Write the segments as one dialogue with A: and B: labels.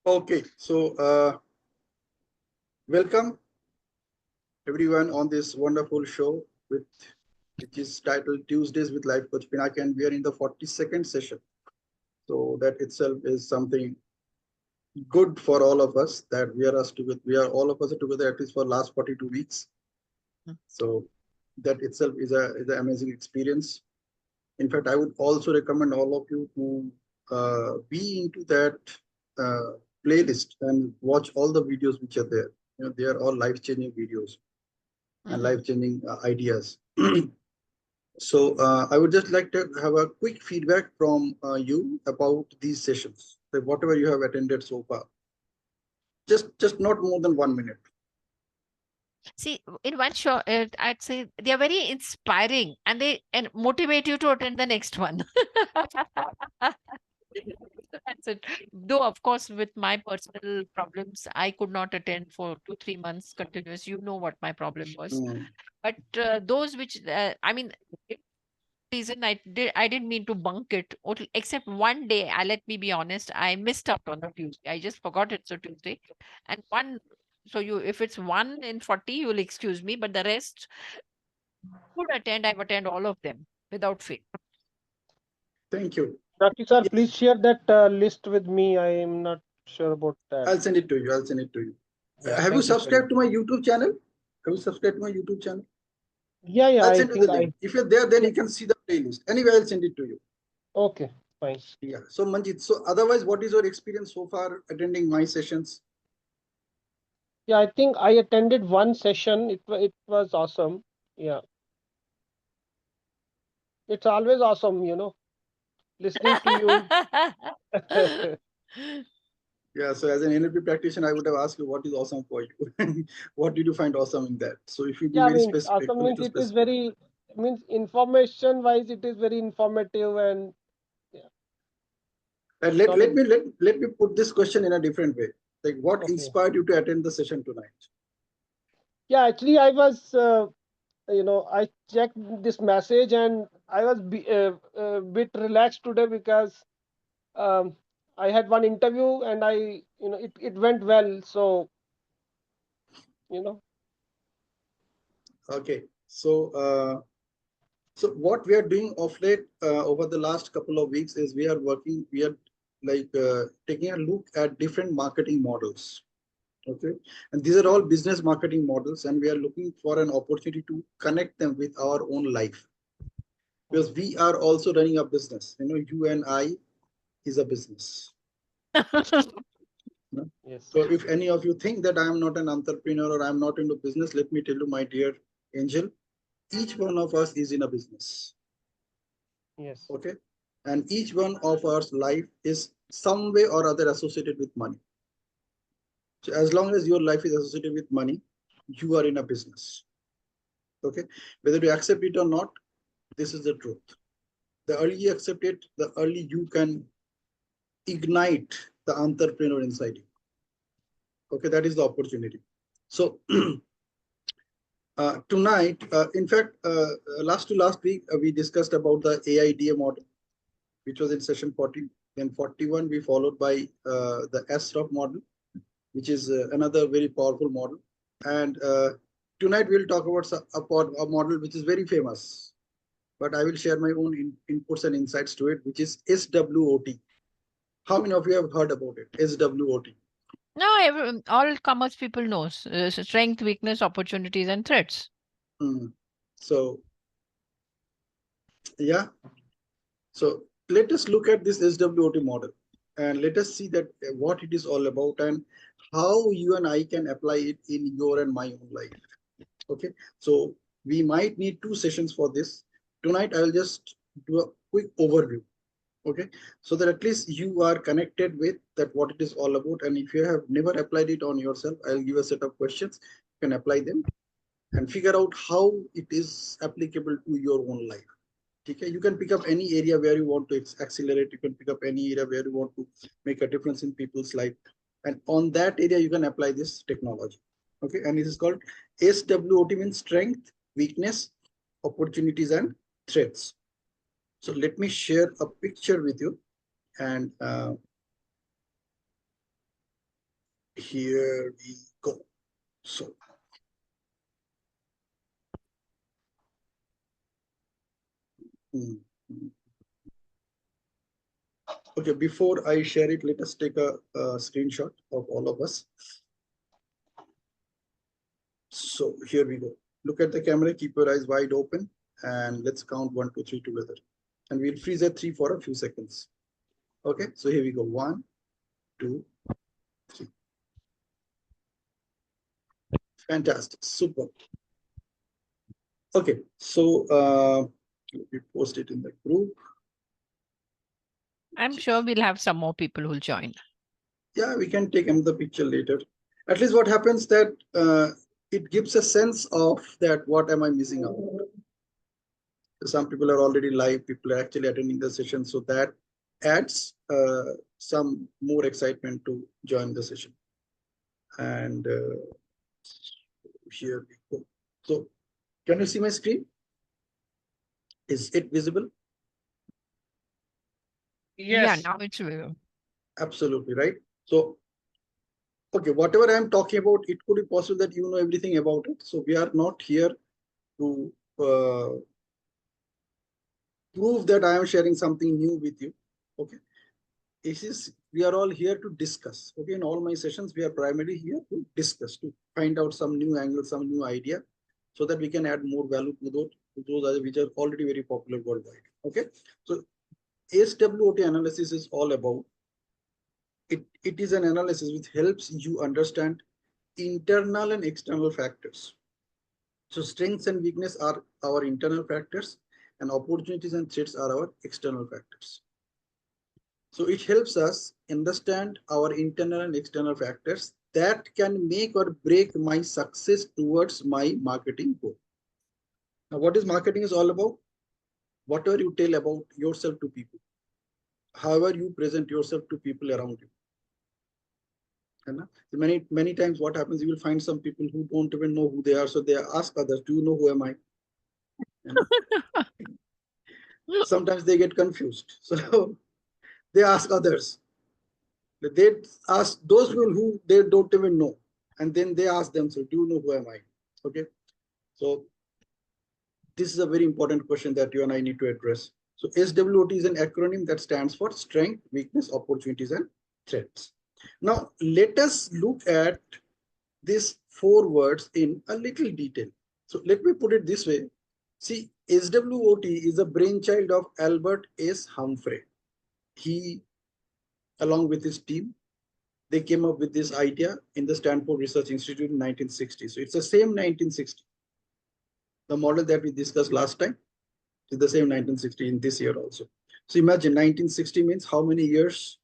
A: Okay, so welcome everyone on this wonderful show which is titled Tuesdays with Life Coach Pinaki, and we are in the 42nd session. So that itself is something good for all of us that we are all of us are together at least for last 42 weeks. So that itself is an amazing experience. In fact, I would also recommend all of you to be into that uh, playlist and watch all the videos which are there. They are all life-changing videos and life-changing ideas. So I would just like to have a quick feedback from you about these sessions, like whatever you have attended so far. Just not more than 1 minute.
B: See, in one shot, I'd say they are very inspiring and they motivate you to attend the next one. That's it. Though, of course, with my personal problems, I could not attend for 2, 3 months continuous. You know what my problem was.
A: Mm.
B: But those which, I mean, reason I didn't mean to bunk it. Except one day, let me be honest, I missed out on a Tuesday. I just forgot it's a Tuesday. And one, so you, if it's 1 in 40, you'll excuse me, but the rest would attend. I've attended all of them without fail.
A: Thank you.
C: Pinaki sir,
A: Yeah,
C: please share that list with me. I am not sure about that.
A: I'll send it to you. I'll send it to you.
C: Yeah,
A: Have you
C: thank you so much.
A: subscribed to my YouTube channel? Have you subscribed to my YouTube channel?
C: Yeah, yeah,
A: I'll
C: I
A: send you the
C: think
A: link.
C: I.
A: If you're there, then
C: Yeah,
A: you can see the playlist. Anyway, I'll send it to you.
C: okay, fine.
A: Yeah. So Manjit, so otherwise, what is your experience so far attending my sessions?
C: Yeah, I think I attended one session. It was awesome. Yeah, it's always awesome, listening to you.
A: Yeah. So as an NLP practitioner, I would have asked you what is awesome for you. What did you find awesome in that? So if you be
C: Yeah,
A: very
C: means
A: specific,
C: awesome
A: a
C: means
A: little
C: it is
A: specific.
C: very means information wise it is very informative and yeah,
A: And let
C: knowledge.
A: me let me put this question in a different way. Like, what
C: Okay.
A: inspired you to attend the session tonight?
C: Yeah, actually I was I checked this message and I was bit relaxed today because um, I had one interview and it went well. So, you know,
A: Okay. So what we are doing of late over the last couple of weeks is we are like taking a look at different marketing models. Okay. And these are all business marketing models, and we are looking for an opportunity to connect them with our own life because we are also running a business. You and I is a business. You know?
C: yes,
A: So if any of you think that I am not an entrepreneur or I'm not into business, let me tell you, my dear angel, each one of us is in a business.
C: yes,
A: Okay. And each one of our life is some way or other associated with money. So as long as your life is associated with money, you are in a business. Okay. Whether you accept it or not, this is the truth. The early you accept it, the early you can ignite the entrepreneur inside you. Okay. That is the opportunity. So tonight, in fact, last week, we discussed about the AIDA model, which was in session 40. Then 41, we followed by the SROP model, which is another very powerful model. And tonight we'll talk about a model which is very famous, but I will share my own inputs and insights to it, which is SWOT. How many of you have heard about it? SWOT.
B: No, all commerce people knows strength, weakness, opportunities, and threats.
A: Hmm. So yeah, so let us look at this SWOT model and let us see that what it is all about and how you and I can apply it in your and my own life. Okay, so we might need 2 sessions for this. Tonight I'll just do a quick overview. Okay, so that at least you are connected with that what it is all about, and if you have never applied it on yourself, I'll give a set of questions. You can apply them and figure out how it is applicable to your own life. Okay, you can pick up any area where you want to accelerate. You can pick up any area where you want to make a difference in people's life, and on that area you can apply this technology. Okay, and it is called SWOT, means strength, weakness, opportunities, and threats. So let me share a picture with you, and here we go. So okay, before I share it, let us take a screenshot of all of us. So here we go. Look at the camera, keep your eyes wide open, and let's count 1, 2, 3 together. And we'll freeze at 3 for a few seconds. Okay, so here we go. 1, 2, 3. Fantastic, super. Okay, so we post it in the group.
B: I'm sure we'll have some more people who'll join.
A: Yeah, we can take another picture later. At least what happens that it gives a sense of that what am I missing out. Some people are already live, people are actually attending the session, so that adds some more excitement to join the session. And here we go. So can you see my screen? Is it visible?
B: Yeah,
C: Yes.
B: now it's visible.
A: Absolutely right. So okay, whatever I am talking about, it could be possible that you know everything about it. So we are not here to prove that I am sharing something new with you. Okay, we are all here to discuss. Okay, in all my sessions, we are primarily here to discuss, to find out some new angle, some new idea, so that we can add more value to those which are already very popular worldwide. Okay, so SWOT analysis is all about it. It is an analysis which helps you understand internal and external factors. So strengths and weakness are our internal factors, and opportunities and threats are our external factors. So it helps us understand our internal and external factors that can make or break my success towards my marketing goal. Now, what is marketing is all about? Whatever you tell about yourself to people, however you present yourself to people around you. And many times what happens, you will find some people who don't even know who they are. So they ask others, do you know who am I? And sometimes they get confused. So they ask others. They ask those people who they don't even know. And then they ask themselves, do you know who am I? Okay. So this is a very important question that you and I need to address. So SWOT is an acronym that stands for strength, weakness, opportunities, and threats. Now let us look at these 4 words in a little detail. So let me put it this way. See, SWOT is a brainchild of Albert S. Humphrey. He, along with his team, they came up with this idea in the Stanford Research Institute in 1960. So it's the same 1960. The model that we discussed last time is the same 1960 in this year also. So imagine 1960 means how many years?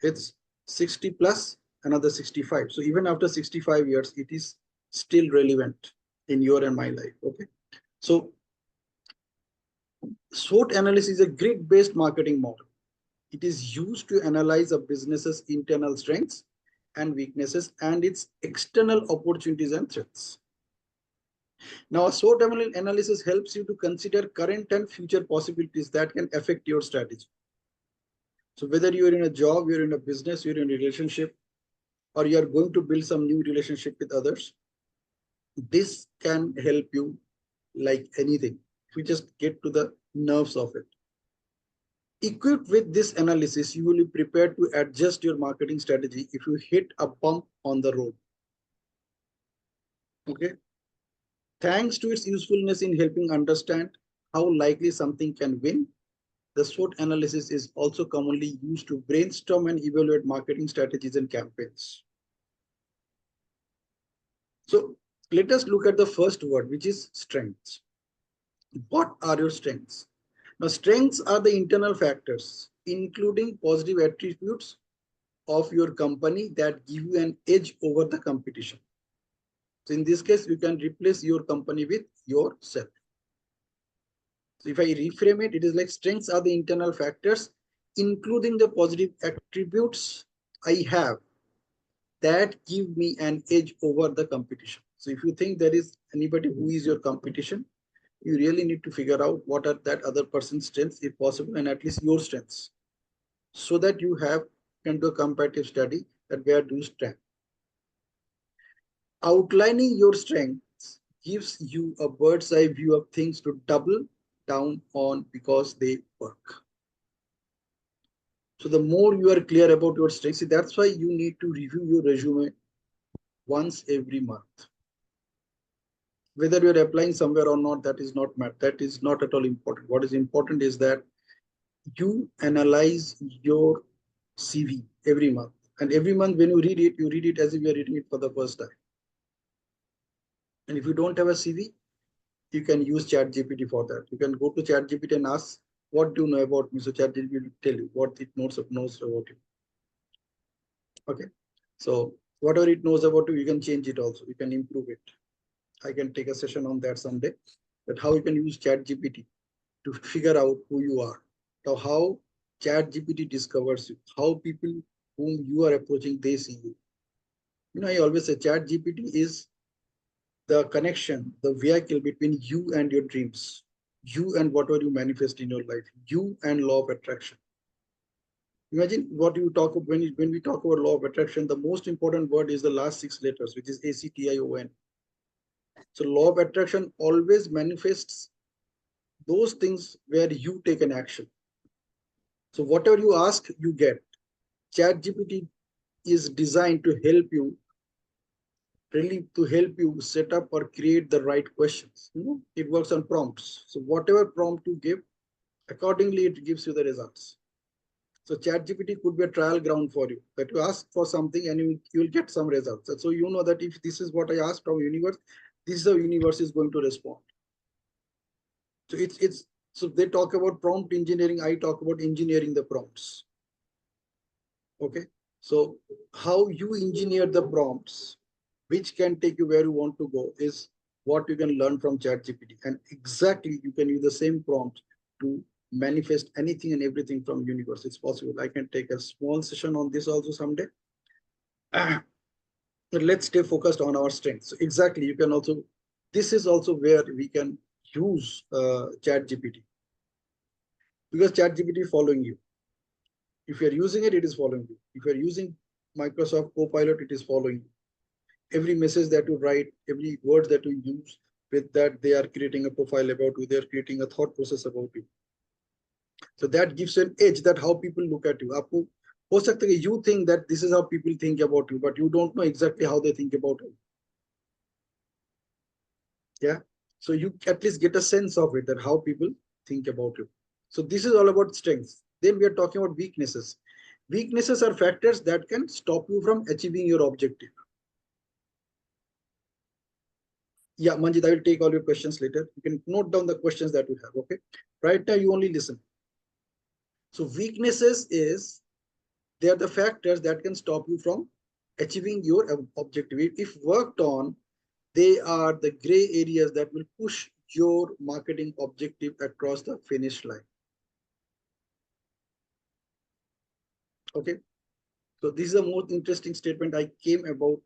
A: It's 60 plus another 65. So even after 65 years, it is still relevant in your and my life. Okay. So SWOT analysis is a grid-based marketing model. It is used to analyze a business's internal strengths and weaknesses and its external opportunities and threats. Now, a SWOT analysis helps you to consider current and future possibilities that can affect your strategy. So whether you're in a job, you're in a business, you're in a relationship, or you're going to build some new relationship with others, this can help you like anything. If you just get to the nerves of it. Equipped with this analysis, you will be prepared to adjust your marketing strategy if you hit a bump on the road. Okay. Thanks to its usefulness in helping understand how likely something can win, the SWOT analysis is also commonly used to brainstorm and evaluate marketing strategies and campaigns. So let us look at the first word, which is strengths. What are your strengths? Now, strengths are the internal factors, including positive attributes of your company that give you an edge over the competition. So in this case, you can replace your company with yourself. So if I reframe it, it is like strengths are the internal factors, including the positive attributes I have that give me an edge over the competition. So if you think there is anybody who is your competition, you really need to figure out what are that other person's strengths, if possible, and at least your strengths, so that you can do a comparative study that where do you stand. Outlining your strengths gives you a bird's eye view of things to double down on because they work. So the more you are clear about your strengths, that's why you need to review your resume once every month. Whether you're applying somewhere or not, that is not at all important. What is important is that you analyze your CV every month. And every month when you read it as if you're reading it for the first time. And if you don't have a CV, you can use ChatGPT for that. You can go to ChatGPT and ask, what do you know about me? So ChatGPT will tell you what it knows about you. Okay. So whatever it knows about you, you can change it also. You can improve it. I can take a session on that someday. That how you can use ChatGPT to figure out who you are. Now, how ChatGPT discovers you, how people whom you are approaching, they see you. You know, I always say ChatGPT is the connection, the vehicle between you and your dreams, you and whatever you manifest in your life, you and law of attraction. Imagine what you talk about when we talk about law of attraction, the most important word is the last 6 letters, which is ACTION. So law of attraction always manifests those things where you take an action. So whatever you ask, you get. ChatGPT is designed to help you, really to help you set up or create the right questions. You know, it works on prompts. So whatever prompt you give, accordingly it gives you the results. So ChatGPT could be a trial ground for you, that you ask for something and you will get some results. And so you know that if this is what I asked from universe, this is how universe is going to respond. So it's so they talk about prompt engineering, I talk about engineering the prompts. Okay. So how you engineer the prompts, which can take you where you want to go, is what you can learn from ChatGPT. And exactly you can use the same prompt to manifest anything and everything from universe. It's possible. I can take a small session on this also someday. But let's stay focused on our strengths. So exactly, you can also, this is also where we can use ChatGPT, because ChatGPT is following you. If you're using it, it is following you. If you're using Microsoft Copilot, it is following you. Every message that you write, every word that you use, with that they are creating a profile about you, they are creating a thought process about you. So that gives an edge that how people look at you. आपको हो सकता है you think that this is how people think about you, but you don't know exactly how they think about you. Yeah. So you at least get a sense of it, that how people think about you. So this is all about strengths. Then we are talking about weaknesses. Weaknesses are factors that can stop you from achieving your objective. Yeah, Manjit, I will take all your questions later. You can note down the questions that you have. Okay. Right now, you only listen. So weaknesses is, they are the factors that can stop you from achieving your objective. If worked on, they are the gray areas that will push your marketing objective across the finish line. Okay. So this is the most interesting statement I came about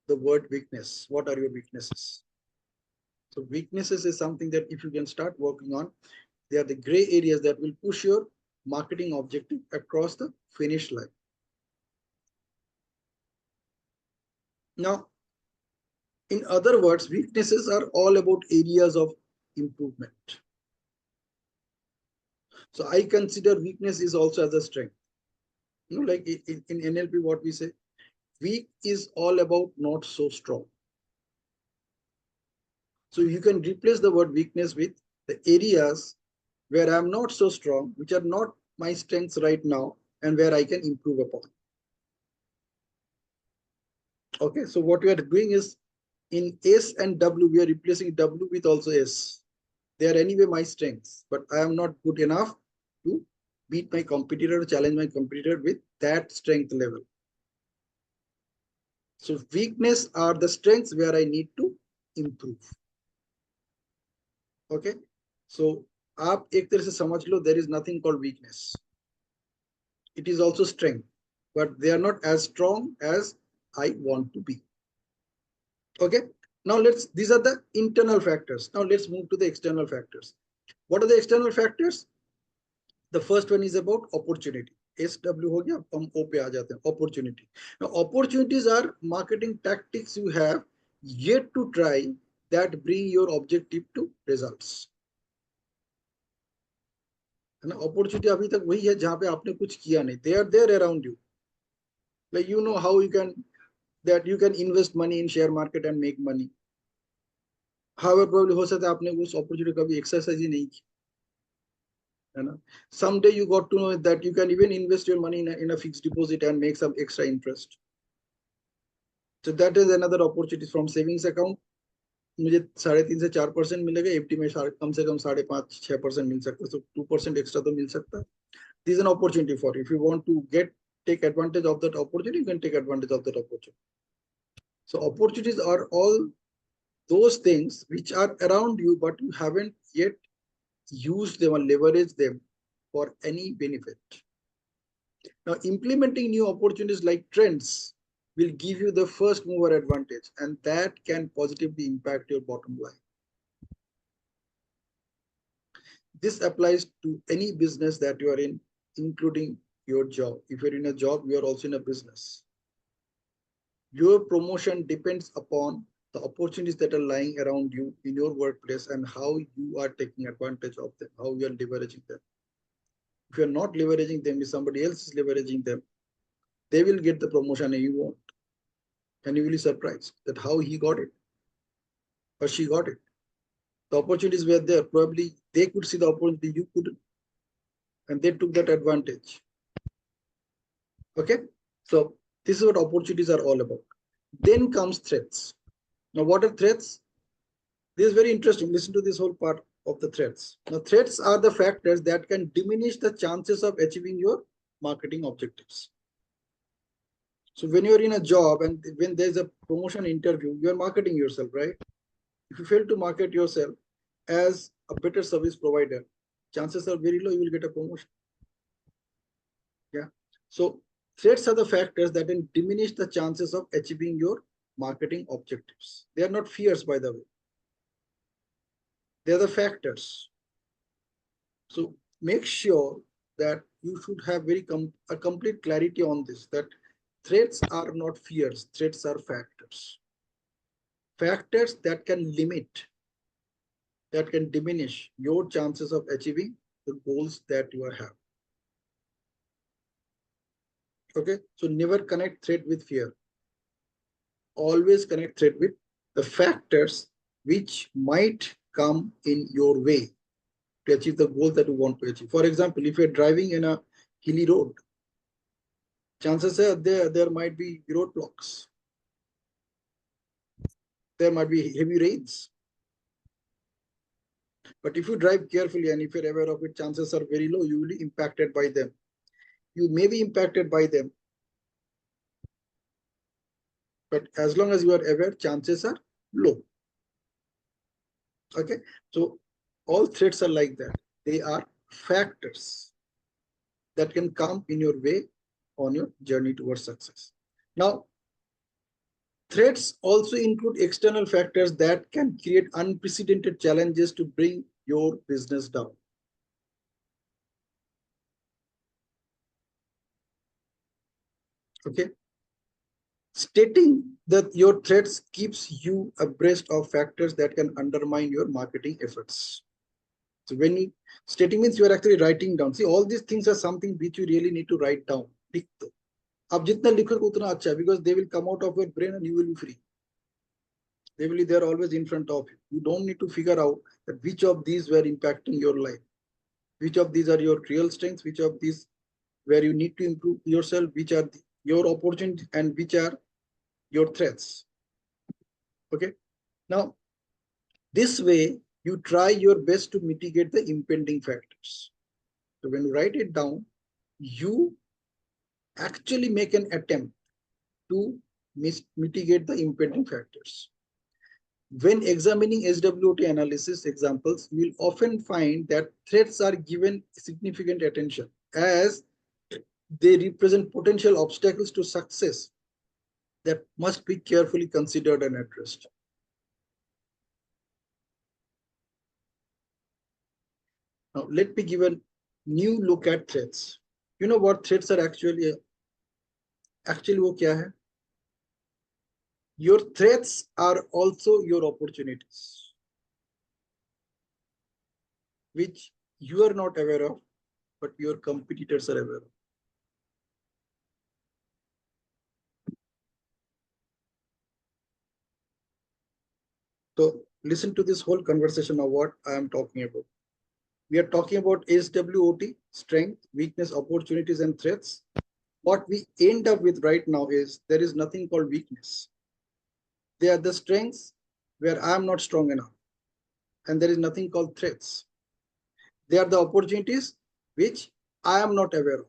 A: the word weakness. What are your weaknesses? So weaknesses is something that if you can start working on, they are the gray areas that will push your marketing objective across the finish line. Now, in other words, weaknesses are all about areas of improvement. So I consider weakness is also as a strength. You know, like in NLP, what we say, weak is all about not so strong. So you can replace the word weakness with the areas where I'm not so strong, which are not my strengths right now, and where I can improve upon. Okay, so what we are doing is, in S and W, we are replacing W with also S. They are anyway my strengths, but I am not good enough to beat my competitor or challenge my competitor with that strength level. So weakness are the strengths where I need to improve. Okay, so आप एक तरह से समझ लो, there is nothing called weakness. It is also strength, but they are not as strong as I want to be. Okay, now these are the internal factors. Now let's move to the external factors. What are the external factors? The first one is about opportunity. SW हो गया, हम O पे आ जाते हैं, opportunity. Now opportunities are marketing tactics you have yet to try that bring your objective to results. है ना, opportunity अभी तक वही है जहाँ पे आपने कुछ किया नहीं. They are there around you. Like you know how you can that you can invest money in share market and make money. However, probably हो सकता है आपने उस opportunity कभी exercise ही नहीं की, है ना. Someday you got to know that you can even invest your money in a fixed deposit and make some extra interest. So that is another opportunity from savings account. मुझे 3.5 से 4% मिलेगा, FD में कम से कम 5.5-6% मिल सकता है, so 2% एक्स्ट्रा तो मिल सकता है. This is an opportunity for you. If you want to take advantage of that opportunity, you can take advantage of that opportunity. So opportunities are all those things which are around you, but you haven't yet used them or leveraged them for any benefit. Now, implementing new opportunities like trends will give you the first mover advantage, and that can positively impact your bottom line. This applies to any business that you are in, including your job. If you're in a job, you are also in a business. Your promotion depends upon the opportunities that are lying around you in your workplace and how you are taking advantage of them, how you are leveraging them. If you're not leveraging them, if somebody else is leveraging them, they will get the promotion and you won't. And you will be surprised that how he got it or she got it. The opportunities were there. Probably they could see the opportunity, you couldn't. And they took that advantage. Okay, so this is what opportunities are all about. Then comes threats. Now, what are threats? This is very interesting. Listen to this whole part of the threats. Now, threats are the factors that can diminish the chances of achieving your marketing objectives. So when you're in a job and when there's a promotion interview, you're marketing yourself, right? If you fail to market yourself as a better service provider, chances are very low you will get a promotion. Yeah. So threats are the factors that can diminish the chances of achieving your marketing objectives. They are not fears, by the way. They are the factors. So make sure that you should have a complete clarity on this, that threats are not fears, threats are factors. Factors that can limit, that can diminish your chances of achieving the goals that you have. Okay, so never connect threat with fear. Always connect threat with the factors which might come in your way to achieve the goal that you want to achieve. For example, if you're driving in a hilly road, chances are there might be roadblocks. There might be heavy rains. But if you drive carefully and if you're aware of it, chances are very low you will be impacted by them. You may be impacted by them, but as long as you are aware, chances are low. Okay, so all threats are like that. They are factors that can come in your way on your journey towards success. Now, threats also include external factors that can create unprecedented challenges to bring your business down. Okay, stating that your threats keeps you abreast of factors that can undermine your marketing efforts. So when you stating means you are actually writing down. See, all these things are something which you really need to write down. आप जितना लिखोगे उतना अच्छा है, because they will come out of your brain and you will be free. They will be there always in front of you. You don't need to figure out that which of these were impacting your life, which of these are your real strengths, which of these where you need to improve yourself, which are your opportunities and which are your threats. Okay, now this way you try your best to mitigate the impending factors. So when you write it down, you actually make an attempt to mitigate the impending factors. When examining SWOT analysis examples, you will often find that threats are given significant attention as they represent potential obstacles to success that must be carefully considered and addressed. Now, let me give a new look at threats. You know what threats are actually वो क्या है? Your threats are also your opportunities, which you are not aware of, but your competitors are aware of. So listen to this whole conversation of what I am talking about. We are talking about SWOT, strength, weakness, opportunities, and threats. What we end up with right now is there is nothing called weakness. They are the strengths where I am not strong enough. And there is nothing called threats. They are the opportunities which I am not aware of.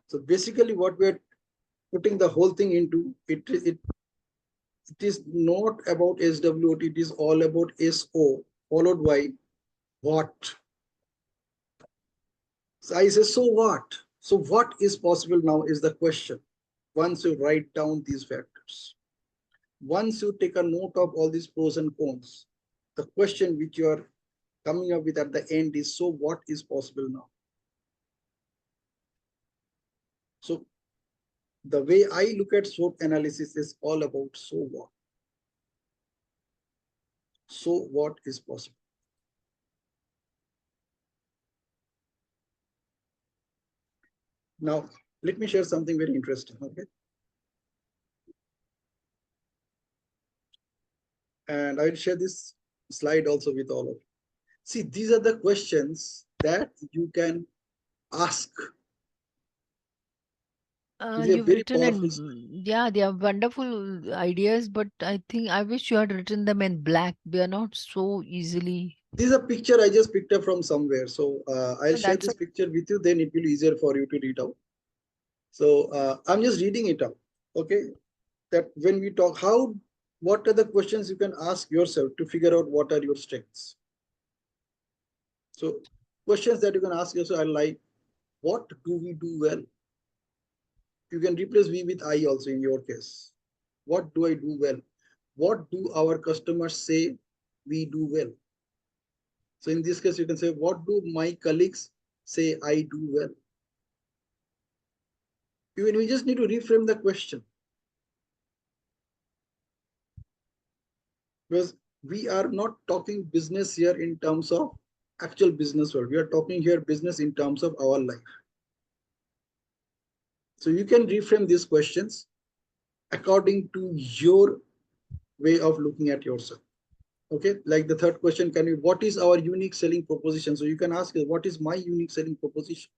A: So basically, what we are putting the whole thing into, it is not about SWOT, it is all about SO followed by what. So I say, so what? So what is possible now is the question. Once you write down these factors, once you take a note of all these pros and cons, the question which you are coming up with at the end is, so what is possible now? So the way I look at SWOT analysis is all about so what. So what is possible? Now, let me share something very interesting, okay? And I'll share this slide also with all of you. See, these are the questions that you can ask. These are
B: You've
A: very
B: written
A: powerful.
B: in, yeah, they are wonderful ideas, but I think I wish you had written them in black. They are not so easily.
A: This is a picture I just picked up from somewhere. So I'll share
B: That's
A: this picture with you, then it will be easier for you to read out. So I'm just reading it out. Okay. That when we talk, what are the questions you can ask yourself to figure out what are your strengths? So questions that you can ask yourself are like, what do we do well? You can replace we with I also in your case. What do I do well? What do our customers say we do well? So in this case, you can say, what do my colleagues say I do well? Even we just need to reframe the question, because we are not talking business here in terms of actual business world. We are talking here business in terms of our life. So you can reframe these questions according to your way of looking at yourself. Okay, like the third question, can you, what is our unique selling proposition? So you can ask, what is my unique selling proposition?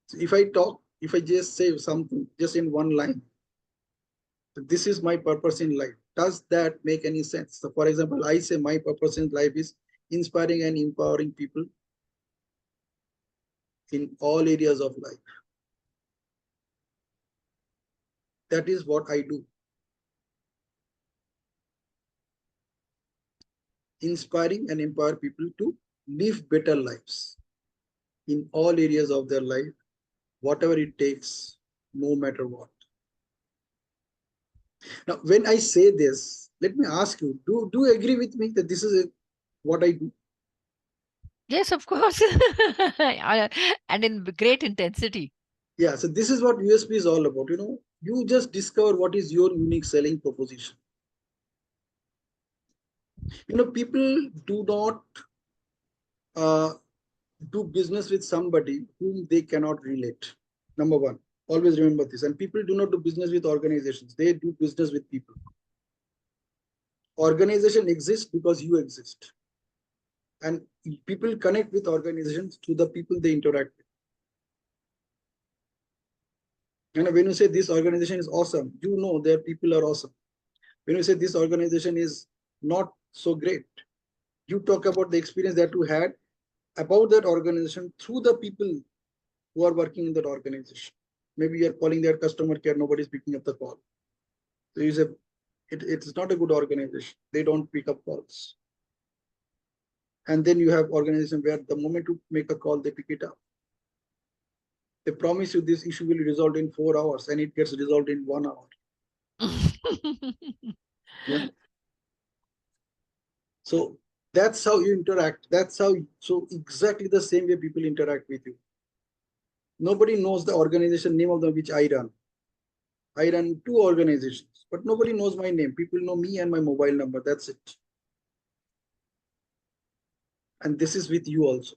A: So if I just say something just in one line, this is my purpose in life, does that make any sense? So for example, I say my purpose in life is inspiring and empowering people in all areas of life. That is what I do. Inspiring and empower people to live better lives in all areas of their life, whatever it takes, no matter what. Now, when I say this, let me ask you, do you agree with me that this is what I do?
B: yes, of course, and in great intensity.
A: Yeah, so this is what USP is all about. You just discover what is your unique selling proposition. People do not uh, do business with somebody whom they cannot relate. Number one, always remember this. And people do not do business with organizations, they do business with people. Organization exists because you exist. And people connect with organizations to the people they interact with. When you say this organization is awesome, their people are awesome. When you say this organization is not so great, you talk about the experience that you had about that organization through the people who are working in that organization. Maybe you're calling their customer care, nobody's picking up the call. So you say, it's not a good organization. They don't pick up calls. And then you have organization where the moment you make a call, they pick it up. They promise you this issue will be resolved in 4 hours and it gets resolved in 1 hour. Yeah. So that's how you interact. So exactly the same way people interact with you. Nobody knows the organization name of the which I run. I run 2 organizations, but nobody knows my name. People know me and my mobile number. That's it. And this is with you also.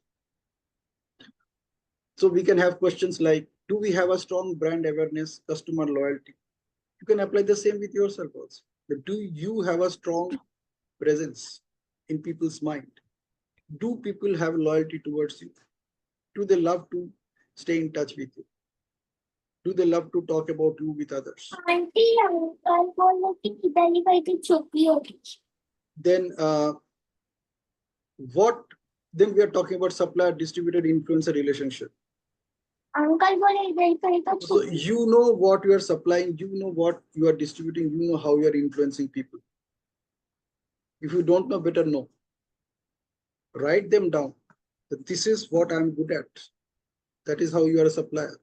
A: So we can have questions like, do we have a strong brand awareness, customer loyalty? You can apply the same with yourself also. But do you have a strong presence in people's mind? Do people have loyalty towards you? Do they love to stay in touch with you? Do they love to talk about you with others? Then what? Then we are talking about supplier distributor influencer relationship. So you know what you are supplying, you know what you are distributing, you know how you are influencing people. If you don't know, better know. Write them down. This is what I'm good at. That is how you are a supplier.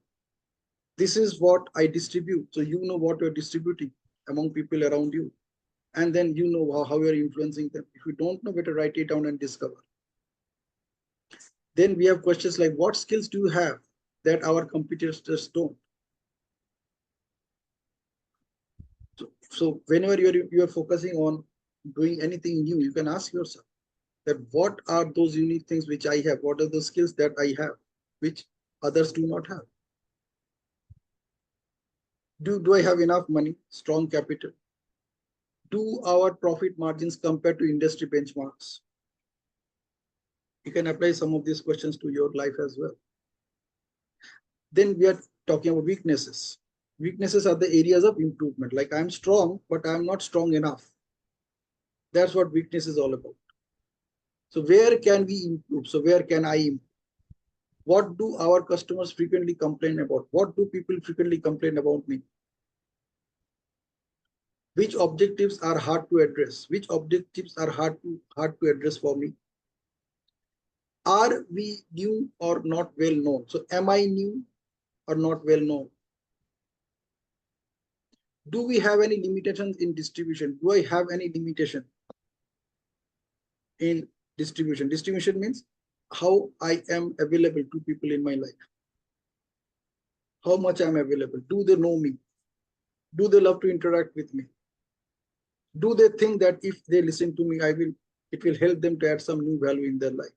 A: This is what I distribute. So you know what you're distributing among people around you. And then you know how you're influencing them. If you don't know, better write it down and discover. Then we have questions like, what skills do you have that our competitors don't? So whenever you're focusing on doing anything new, you can ask yourself that what are those unique things which I have? What are the skills that I have which others do not have? Do I have enough money, strong capital? Do our profit margins compare to industry benchmarks? You can apply some of these questions to your life as well. Then we are talking about weaknesses. Weaknesses are the areas of improvement. Like I'm strong, but I'm not strong enough. That's what weakness is all about. So where can we improve? So where can I improve? What do our customers frequently complain about? What do people frequently complain about me? Which objectives are hard to address? Which objectives are hard to address for me? Are we new or not well known? So am I new or not well known? Do we have any limitations in distribution? Do I have any limitation in distribution? Distribution means how I am available to people in my life. How much I'm available? Do they know me? Do they love to interact with me? Do they think that if they listen to me, it will help them to add some new value in their life?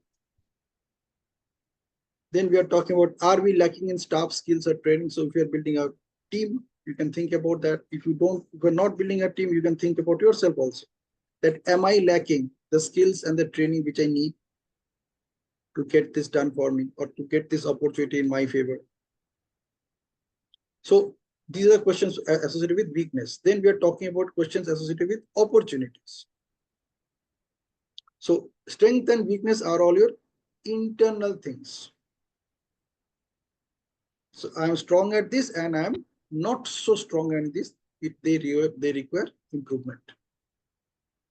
A: Then we are talking about, are we lacking in staff skills or training? So if you're building a team, you can think about that. If you're not building a team, you can think about yourself also. That am I lacking the skills and the training which I need to get this done for me or to get this opportunity in my favor? So these are questions associated with weakness. Then we are talking about questions associated with opportunities. So strength and weakness are all your internal things. So I am strong at this and I am not so strong at this. They require improvement.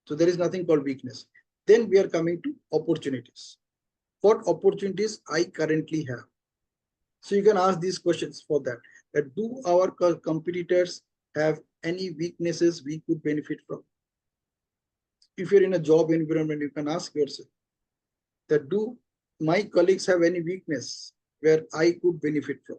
A: So there is nothing called weakness. Then we are coming to opportunities. What opportunities I currently have? So you can ask these questions for that. That do our competitors have any weaknesses we could benefit from? If you're in a job environment, you can ask yourself that do my colleagues have any weakness where I could benefit from?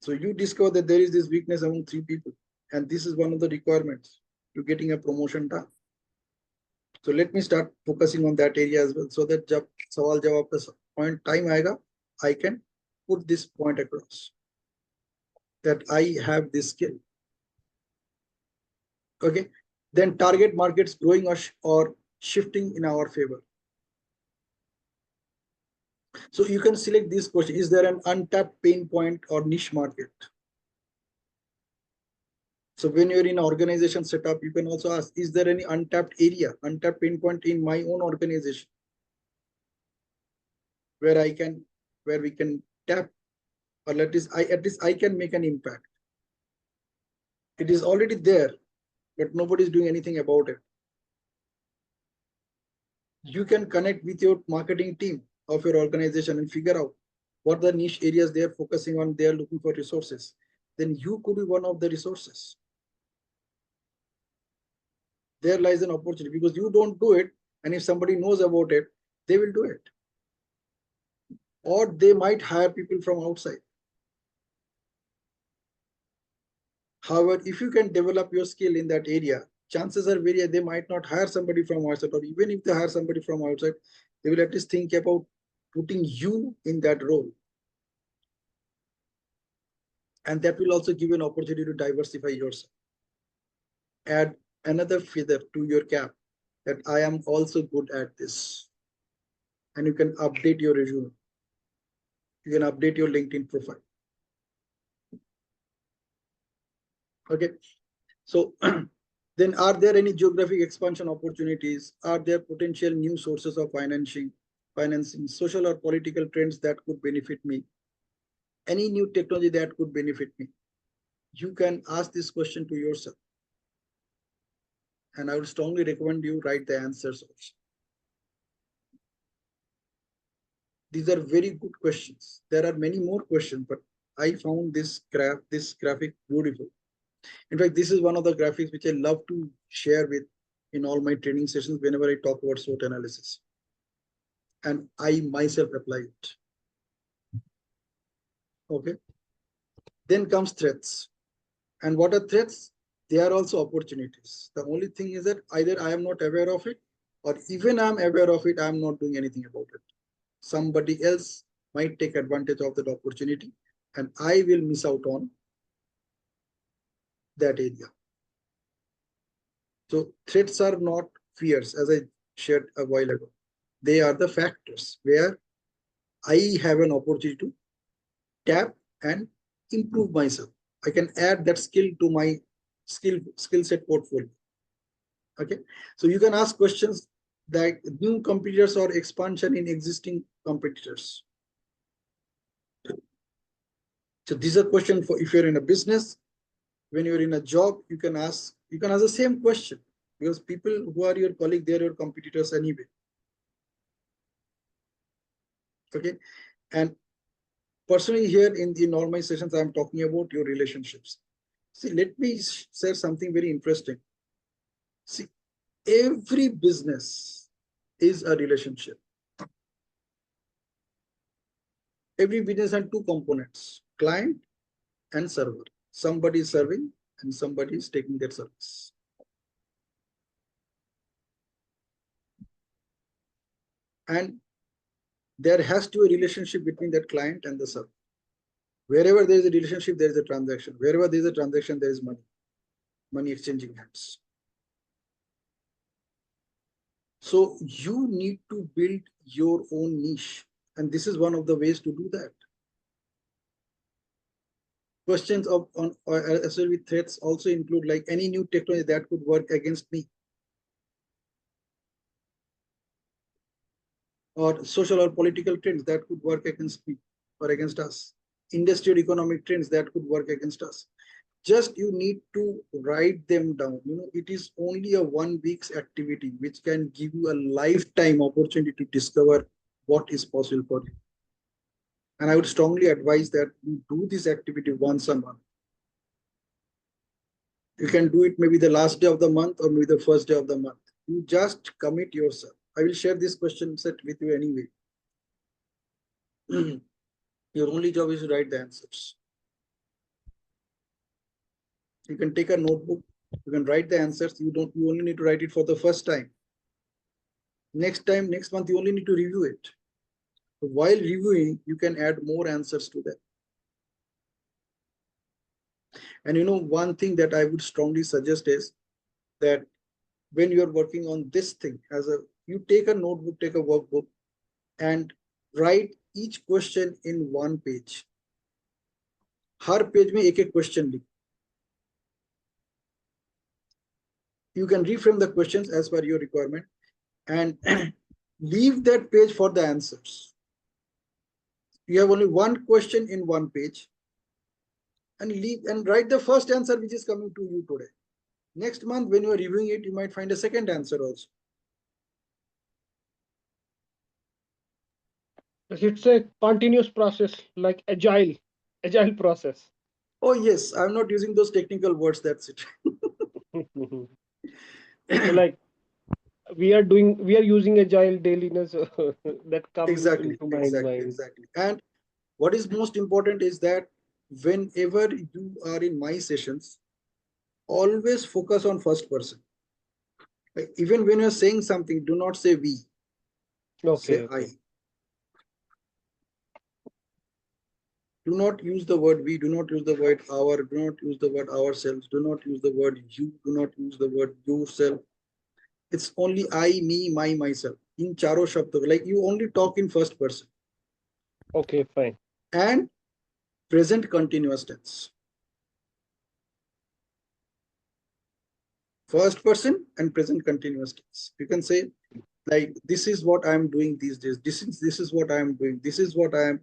A: So you discover that there is this weakness among 3 people, and this is one of the requirements to getting a promotion done. So let me start focusing on that area as well, so that jab sawal jawab ka point time aayega, I can put this point across that I have this skill. Okay. Then target markets growing or shifting in our favor. So you can select this question. Is there an untapped pain point or niche market? So when you're in an organization setup, you can also ask, is there any untapped area, untapped pain point in my own organization where we can tap, or at least I can make an impact. It is already there, but nobody is doing anything about it. You can connect with your marketing team of your organization and figure out what the niche areas they are focusing on. They are looking for resources. Then you could be one of the resources. There lies an opportunity because you don't do it, and if somebody knows about it, they will do it. or they might hire people from outside. However, if you can develop your skill in that area, chances are very they might not hire somebody from outside, or even if they hire somebody from outside, they will at least think about putting you in that role. And that will also give you an opportunity to diversify yourself. Add another feather to your cap that I am also good at this. And you can update your resume. You can update your LinkedIn profile. Okay. So then are there any geographic expansion opportunities? Are there potential new sources of financing, social or political trends that could benefit me? Any new technology that could benefit me? You can ask this question to yourself. And I would strongly recommend you write the answers also. These are very good questions. There are many more questions, but I found this graphic beautiful. In fact, this is one of the graphics which I love to share with in all my training sessions whenever I talk about SWOT analysis. And I myself apply it. Okay. Then comes threats. And what are threats? They are also opportunities. The only thing is that either I am not aware of it, or even I am aware of it, I am not doing anything about it. Somebody else might take advantage of that opportunity, and I will miss out on that area. So threats are not fears, as I shared a while ago. They are the factors where I have an opportunity to tap and improve myself. I can add that skill to my skill set portfolio. Okay, so you can ask questions like new competitors or expansion in existing competitors. So these are questions for if you're in a business, when you're in a job, you can ask the same question, because people who are your colleague, they're your competitors anyway. Okay, and personally here in all my sessions, I'm talking about your relationships. See, let me share something very interesting. See, every business is a relationship. Every business has two components, client and server. Somebody is serving and somebody is taking their service. And there has to be a relationship between that client and the server. Wherever there is a relationship, there is a transaction. Wherever there is a transaction, there is money exchanging hands. So you need to build your own niche. And this is one of the ways to do that. Questions on as well with threats also include like any new technology that could work against me, or social or political trends that could work against me or against us, industrial economic trends that could work against us. Just you need to write them down. It is only a 1 week's activity which can give you a lifetime opportunity to discover what is possible for you. And I would strongly advise that you do this activity once a month. You can do it maybe the last day of the month or maybe the first day of the month. You just commit yourself. I will share this question set with you anyway. Your only job is to write the answers. You can take a notebook, you can write the answers. You only need to write it for the first time. Next month, you only need to review it. So while reviewing, you can add more answers to that. And one thing that I would strongly suggest is that when you're working on this thing, you take a notebook, take a workbook, and write each question in one page. Her page में एक question लिख. You can reframe the questions as per your requirement and leave that page for the answers. You have only one question in one page, and write the first answer which is coming to you today. Next month, when you are reviewing it, you might find a second answer also.
C: It's a continuous process, like agile process.
A: Oh yes, I'm not using those technical words. That's it.
C: So like we are using agile daily, na, so that come
A: Exactly,
C: into my
A: exactly,
C: mind.
A: exactly. And what is most important is that whenever you are in my sessions, always focus on first person. Like, even when you're saying something, do not say we, say
C: Okay,
A: I.
C: okay.
A: Do not use the word we, do not use the word our, do not use the word ourselves, do not use the word you, do not use the word yourself. It's only I, me, my, myself. In charo shabd, like you only talk in first person
C: Okay, fine.
A: and present continuous tense. First person and present continuous tense. You can say like this is what I'm doing these days. This is what I'm doing. This is what I'm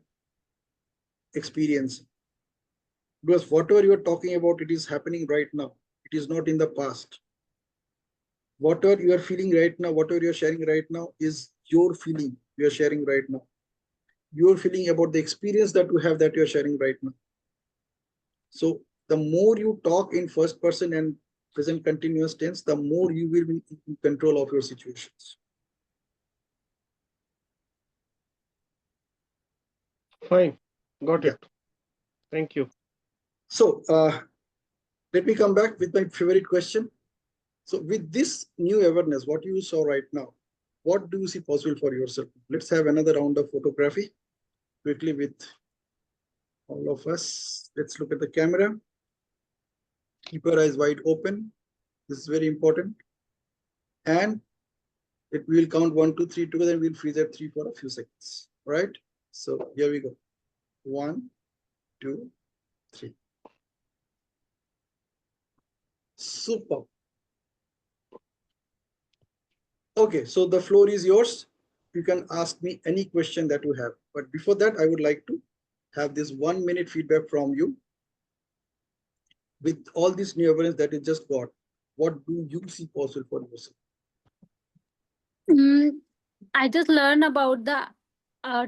A: experiencing. Because whatever you're talking about, it is happening right now. It is not in the past. Whatever you are feeling right now, whatever you're sharing right now is your feeling you're sharing right now. You're feeling about the experience that you have that you're sharing right now. So the more you talk in first person and present continuous tense, the more you will be in control of your situations.
C: Fine. Got
A: Yeah.
C: it. Thank you.
A: So let me come back with my favorite question. So with this new awareness, what you saw right now, what do you see possible for yourself? Let's have another round of photography quickly with all of us. Let's look at the camera. Keep your eyes wide open. This is very important. And it will count 1, 2, 3 together and we'll freeze at 3 for a few seconds. All right. So here we go. 1, 2, 3. Super. Okay, so the floor is yours. You can ask me any question that you have. But before that, I would like to have this 1 minute feedback from you with all this new evidence that you just got. What do you see possible for yourself?
D: Mm, I just learned about the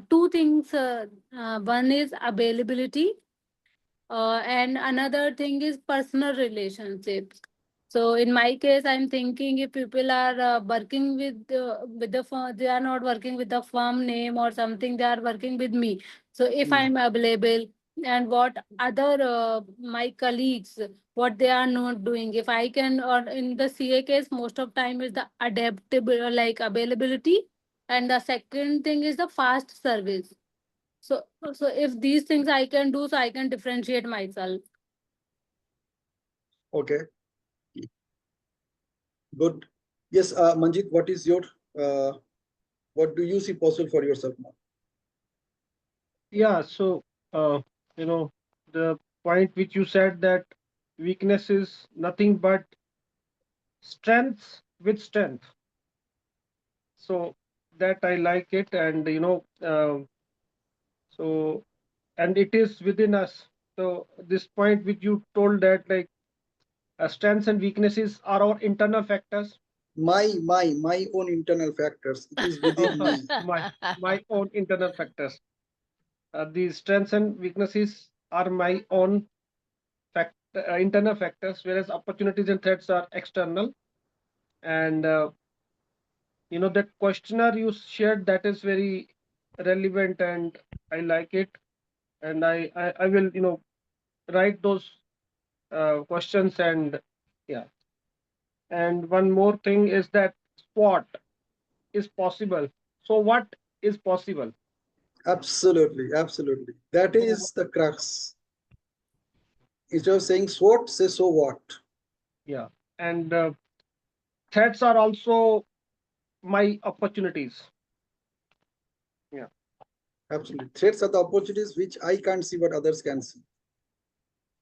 D: two things. One is availability, and another thing is personal relationships. So in my case, I'm thinking if people are working with the firm, they are not working with the firm name or something. They are working with me. So if
A: Hmm.
D: I'm available, and what other my colleagues, what they are not doing, if I can, or in the CA case, most of time is the adaptable, like availability, and the second thing is the fast service. So, so if these things I can do, so I can differentiate myself.
A: Okay, good. Yes, Manjit, what is your, uh, what do you see possible for yourself now?
C: Yeah, so uh, you know, the point which you said, that weakness is nothing but strengths with strength. So that I like it, and so and it is within us. So this point which you told, that like strengths and weaknesses are our internal factors.
A: My own internal factors. It is within
C: Uh,
A: me.
C: my own internal factors. These strengths and weaknesses are my own internal factors, whereas opportunities and threats are external. And that questionnaire you shared, that is very relevant, and I like it. And I will write those questions. And yeah, and one more thing is that what is possible. So what is possible?
A: Absolutely, absolutely. That
C: So
A: is the crux. Instead of saying what, say so what.
C: yeah, and threats are also my opportunities. Yeah.
A: Absolutely. Threats are the opportunities which I can't see, but others can see.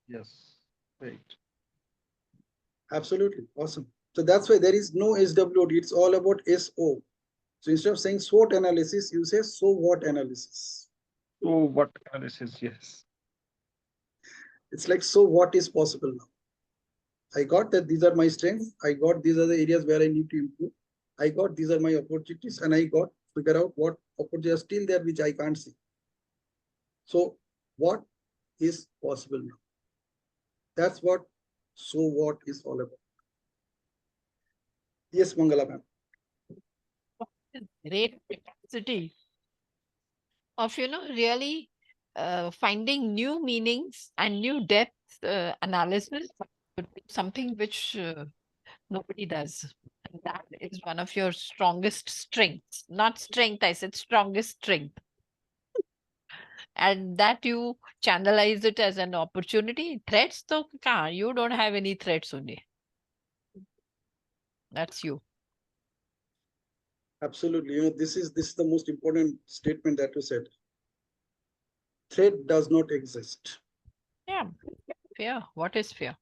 C: Yes. Right.
A: Absolutely. Awesome. So that's why there is no SWOT. It's all about SO. So instead of saying SWOT analysis, you say so what analysis.
C: So what analysis? Yes.
A: It's like, so what is possible now? I got that these are my strengths. I got these are the areas where I need to improve. I got these are my opportunities, and I got figure out what opportunities are still there which I can't see. So what is possible now? That's what so what is all about. Yes, Mangala ma'am.
B: Great capacity of, really finding new meanings and new depth analysis would be something which nobody does. And that is one of your strongest strengths. Not strength, I said strongest strength. And that you channelize it as an opportunity. Threats, though, you don't have any threats only. That's you.
A: Absolutely. This is the most important statement that you said. Threat does not exist.
B: Yeah. Fear. What is fear?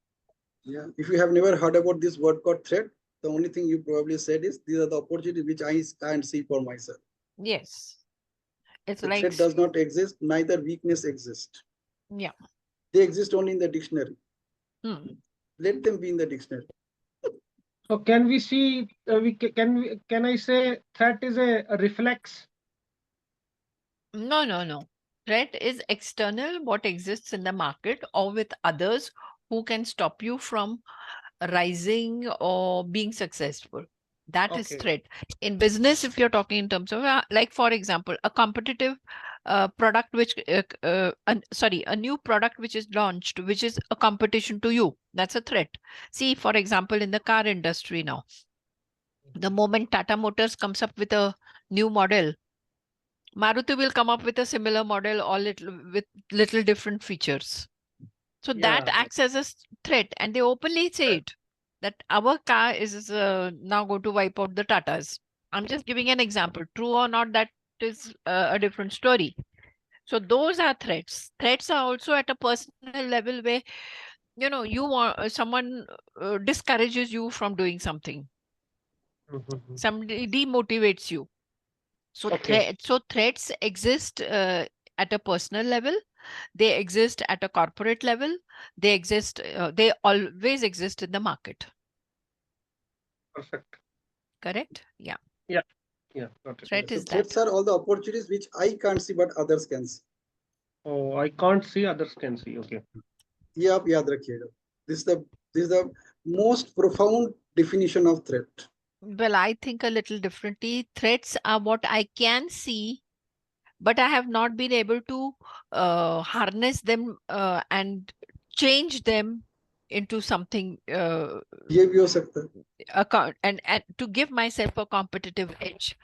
A: Yeah. If you have never heard about this word called threat, the only thing you probably said is these are the opportunities which I can't see for myself.
B: Yes. It's
A: The
B: like,
A: threat does not exist, neither weakness exists.
B: yeah.
A: They exist only in the dictionary.
B: Hmm.
A: Let them be in the dictionary.
C: So can we see? Can I say threat is a reflex?
B: No. Threat is external, what exists in the market or with others who can stop you from rising or being successful. That is
C: Okay.
B: threat. In business, if you're talking in terms of, like, for example, a competitive product which, sorry, a new product which is launched, which is a competition to you, that's a threat. See, for example, in the car industry now, the moment Tata Motors comes up with a new model, Maruti will come up with a similar model or with little different features. So that
C: Yeah.
B: acts as a threat, and they openly say it that our ar is now going to wipe out the Tatas. I'm just giving an example. True or not, that is a different story. So those are threats. Threats are also at a personal level where you want someone discourages you from doing something.
C: Mhm.
B: Somebody demotivates you. So
C: Okay.
B: threats exist at a personal level. They exist at a corporate level. They exist. They always exist in the market.
C: Perfect.
B: Correct? Yeah.
C: Yeah. Yeah. Got it.
A: Yeah.
B: Threat
A: So
B: is that.
A: threats are all the opportunities which I can't see but others can see.
C: Oh, I can't see. Others can see. Okay.
A: ये आप याद रखिएगा. This is the most profound definition of threat.
B: Well, I think a little differently. Threats are what I can see, but I have not been able to harness them and change them into something
A: ये भी हो सकता है.
B: and to give myself a competitive edge.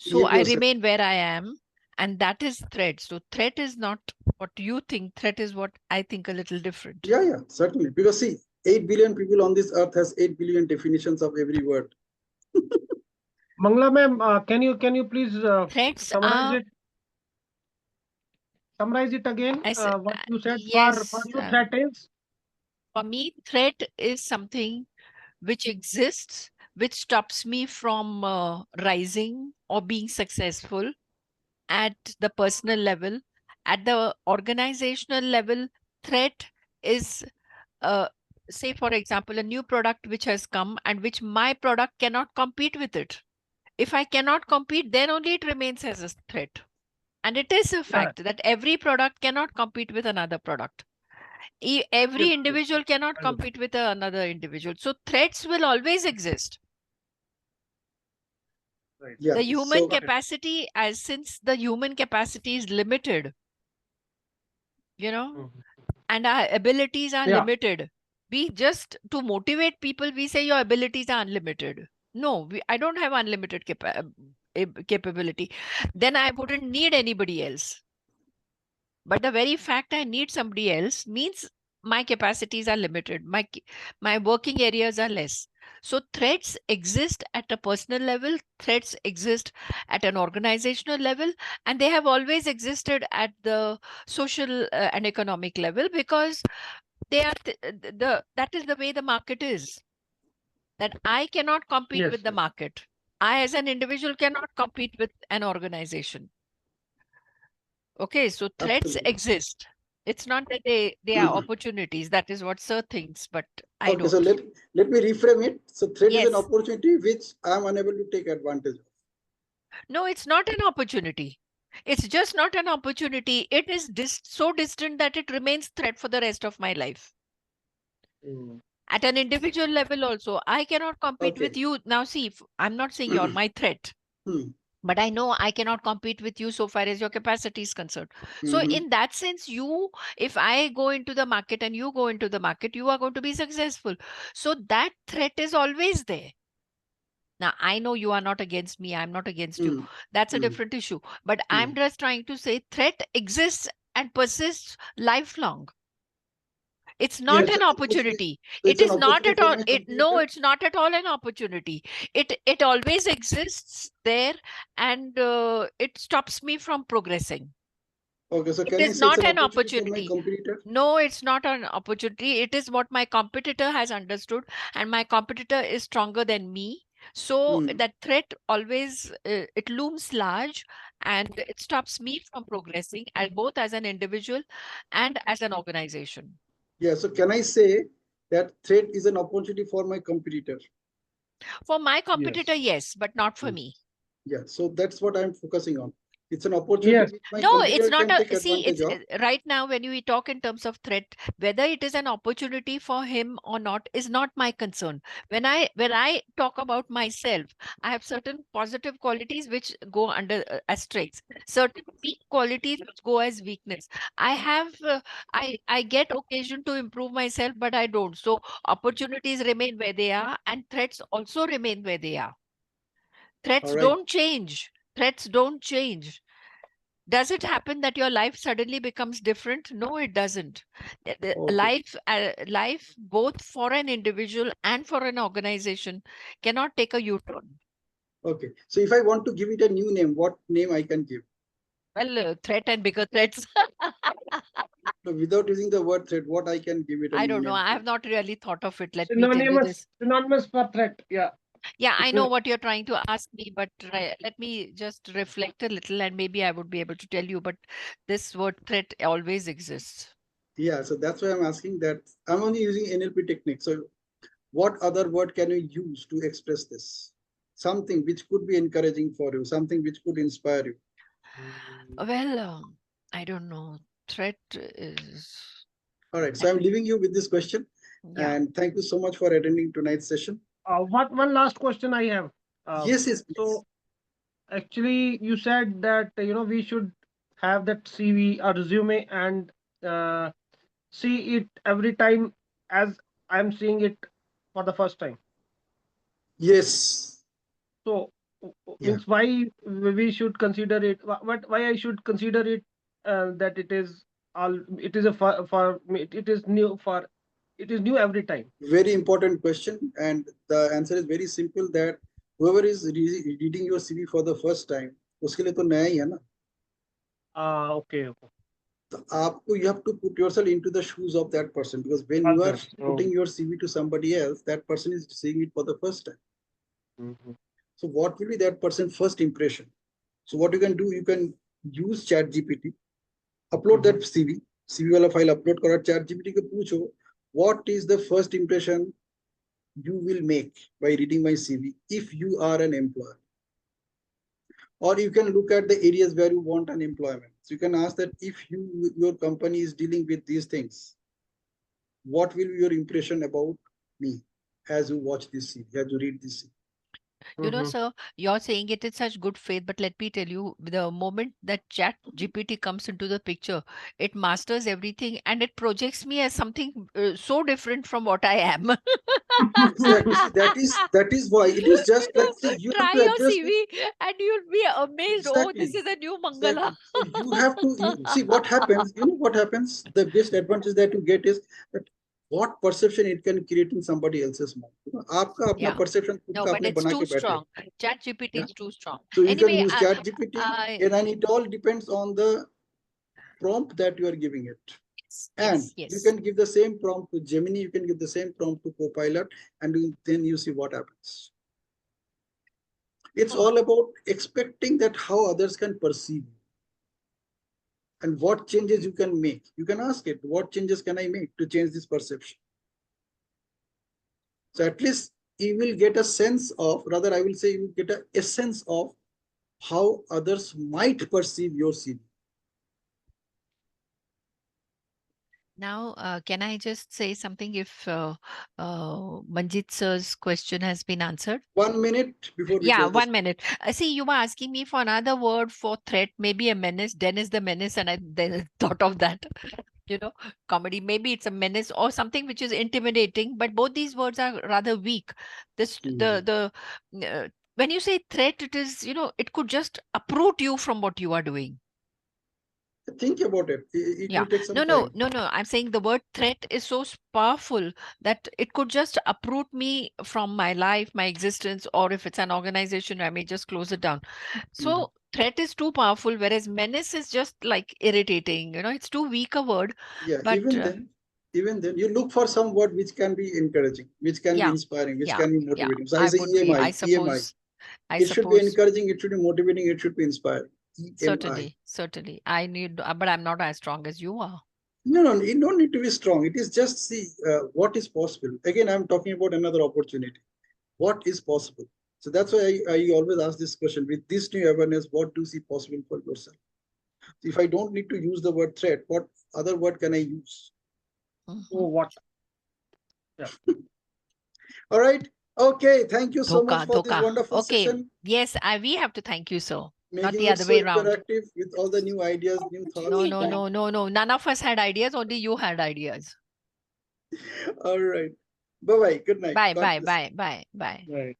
A: ये
B: So
A: भी
B: I
A: हो सकता
B: remain where I am, and that is threat. So threat is not what you think. Threat is what I think a little different.
A: है. Yeah, certainly. Because see, 8 billion people on this earth has 8 billion definitions of every word.
C: Mangla ma'am, can you please
B: Threats
C: summarize
B: are,
C: it? Summarize it again.
B: I said,
C: What you said for
B: yes,
C: you threat is.
B: for me, threat is something which exists, which stops me from rising or being successful at the personal level. At the organizational level, threat is, uh, say, for example, a new product which has come and which my product cannot compete with it. If I cannot compete, then only it remains as a threat. And it is a
C: Yeah.
B: fact that every product cannot compete with another product.
C: Yes.
B: Every
C: Yes.
B: individual cannot
C: I know.
B: compete with another individual. So threats will always exist.
C: Right.
A: Yeah.
B: The human
A: So
C: Got it.
B: capacity, as since the human capacity is limited,
C: Mhm.
B: and our abilities are
C: Yeah.
B: limited. We just, to motivate people, we say your abilities are unlimited. No, I don't have unlimited capability. Then I wouldn't need anybody else. But the very fact I need somebody else means my capacities are limited. My working areas are less. So threats exist at a personal level, threats exist at an organizational level, and they have always existed at the social and economic level, because they are that is the way the market is. That I cannot compete
C: Yes.
B: with the
C: Yes.
B: market. I, as an individual, cannot compete with an organization. Okay, so threats
A: absolutely.
B: exist. It's not that they are opportunities. That is what Sir thinks, but I
A: Okay, so
B: don't.
A: let me reframe it. So threat is an
B: Yes.
A: opportunity which I am unable to take advantage of.
B: No, it's not an opportunity. It's just not an opportunity. It is so distant that it remains threat for the rest of my life.
C: Mm.
B: At an individual level also, I cannot compete with
A: Okay.
B: you. Now see, I'm not saying you're my threat.
A: Hmm.
B: but I know I cannot compete with you so far as your capacity is concerned. So
A: Mhm.
B: in that sense, if I go into the market and you go into the market, you are going to be successful. So that threat is always there. Now, I know you are not against me, I'm not against you.
A: Mm.
B: That's a
A: Mm.
B: different issue. But I'm
A: Mm.
B: just trying to say threat exists and persists lifelong. It's
A: So
B: not
A: it's
B: an
A: an opportunity.
B: opportunity.
A: So it's
B: It
A: an
B: is not
A: opportunity
B: at
A: for
B: all.
A: my
B: No,
A: competitor.
B: it's not at all an opportunity. It always exists there, and it stops me from progressing.
A: Okay, so
B: It
A: can I
B: is
A: say it's
B: not
A: an
B: an
A: opportunity for my
B: opportunity.
A: competitor?
B: No, it's not an opportunity. It is what my competitor has understood, and my competitor is stronger than me. So
A: Hmm.
B: that threat always it looms large, and it stops me from progressing, as both as an individual and as an organization.
A: Yeah, so can I say that threat is an opportunity for my competitor?
B: For my competitor,
C: Yes.
B: yes, but not for
A: Hmm.
B: me.
A: Yeah, so that's what I'm focusing on. It's an opportunity
C: Yes.
A: which my
B: No, it's
A: competitor
B: not
A: can take
B: a see,
A: advantage
B: it's
A: of.
B: right now when we talk in terms of threat, whether it is an opportunity for him or not is not my concern. When I talk about myself, I have certain positive qualities which go under as strengths, certain weak qualities which go as weakness. I have I get occasion to improve myself, but I don't. So opportunities remain where they are, and threats also remain where they are.
A: All
B: Threats
A: right.
B: don't change. Threats don't change. Does it happen that your life suddenly becomes different? No, it doesn't.
A: Okay.
B: Life, both for an individual and for an organization, cannot take a U-turn.
A: Okay. So if I want to give it a new name, what name I can give?
B: Well, threat and bigger threats.
A: So without using the word threat, what I can give it a
B: I
A: new
B: don't know.
A: name
B: I
A: to?
B: have not really thought of it. Let me tell you
C: Synonymous.
B: this.
C: Synonymous for threat. Yeah.
B: Yeah, I
C: It's
B: know
C: a,
B: what you're trying to ask me, but let me just reflect a little and maybe I would be able to tell you. But this word threat always exists.
A: Yeah, so that's why I'm asking that. I'm only using NLP technique. So what other word can you use to express this? Something which could be encouraging for you, something which could inspire you.
B: Well, I don't know. Threat is,
A: All right.
B: I
A: So I'm
B: don't,
A: leaving you with this question.
B: yeah.
A: And thank you so much for attending tonight's session.
C: what one last question I have. Uh,
A: Yes, yes, please.
C: so actually, you said that we should have that CV or resume and uh, see it every time as I'm seeing it for the first time.
A: Yes.
C: So
A: Yeah.
C: means why we should consider it? What why I should consider it that it is all it is a for me it is new for it is new every time.
A: Very important question. And the answer is very simple that whoever is reading your CV for the first time, उसके लिए तो नया ही है ना.
C: Okay, okay.
A: तो आपको you have to put yourself into the shoes of that person because when you are
C: Others. So,
A: putting your CV to somebody else, that person is seeing it for the first time.
C: mhm.
A: So what will be that person's first impression? So what you can do, you can use Chat GPT, upload that
C: Mhm.
A: CV वाला file upload करो Chat GPT को पूछो what is the first impression you will make by reading my CV if you are an employer. Or you can look at the areas where you want an employment. So you can ask that if your company is dealing with these things, what will be your impression about me as you watch this CV, as you read this CV?
B: You know,
C: Mhm.
B: sir, you're saying it in such good faith, but let me tell you, the moment that Chat GPT comes into the picture, it masters everything and it projects me as something so different from what I am.
A: Exactly. See, that is why it is just like see you have
B: Try
A: to
B: your
A: address this.
B: CV and you'll be amazed. Oh, this
A: Exactly.
B: is a new Mangala.
A: Exactly. So you have to you see what happens. You know what happens? The best advantage that you get is that what perception it can create in somebody else's mind. You know, आपका अपना
B: Yeah.
A: perception खुद
B: No,
A: का
B: but
A: आपने
B: it's
A: बना
B: too
A: के बैठे हो.
B: strong. Chat GPT
A: Yeah.
B: is too strong.
A: So you can
B: Anyway,
A: use Chat GPT,
B: I
A: and then it all depends on the prompt that you are giving it.
B: yes,
A: And
B: yes,
A: you
B: yes.
A: can give the same prompt to Gemini, you can give the same prompt to Copilot, and then you see what happens. It's
B: Oh,
A: all about expecting that how others can perceive you and what changes you can make. You can ask it, what changes can I make to change this perception? So at least you will get a sense of, rather, I will say you will get a essence of how others might perceive your CV.
B: Now, can I just say something if Manjit sir's question has been answered?
A: 1 minute before we
B: Yeah,
A: close this.
B: 1 minute. See, you were asking me for another word for threat, maybe a menace. Dennis the Menace, and I then thought of that. You know, comedy. Maybe it's a menace or something which is intimidating. But both these words are rather weak. This when you say threat, it is, it could just uproot you from what you are doing.
A: Think about it. It
B: Yeah.
A: will take some
B: No, no,
A: time.
B: no, no. I'm saying the word threat is so powerful that it could just uproot me from my life, my existence, or if it's an organization, I may just close it down. So threat is too powerful, whereas menace is just like irritating. It's too weak a word.
A: Yeah,
B: But
A: even then, you look for some word which can be encouraging, which can be
B: yeah,
A: inspiring, which
B: yeah,
A: can be
B: yeah.
A: motivating. So I
B: I
A: say
B: would be,
A: EMI,
B: I
A: EMI.
B: suppose, I
A: It should be
B: suppose,
A: encouraging, it should be motivating, it should be inspiring. EMI.
B: certainly, certainly. I need, but I'm not as strong as you are.
A: No, no, it don't need to be strong. It is just see what is possible. Again, I'm talking about another opportunity. What is possible? So that's why I always ask this question with this new awareness, what do you see possible for yourself? If I don't need to use the word threat, what other word can I use?
B: Mhm.
C: Oh, what? Yeah.
A: All right. Okay. Thank you so much
B: Dhoka,
A: for this
B: dhoka.
A: wonderful
B: Okay.
A: session,
B: Yes, we have to thank you, sir. Not
A: making
B: the
A: it
B: other
A: so
B: way around.
A: interactive with all the new ideas, new
B: No,
A: thoughts.
B: no, no, no, no. None of us had ideas, only you had ideas.
A: All right. Bye bye. Good night.
B: Bye,
A: God
B: bye,
A: bless.
B: bye, bye, bye.
C: Right.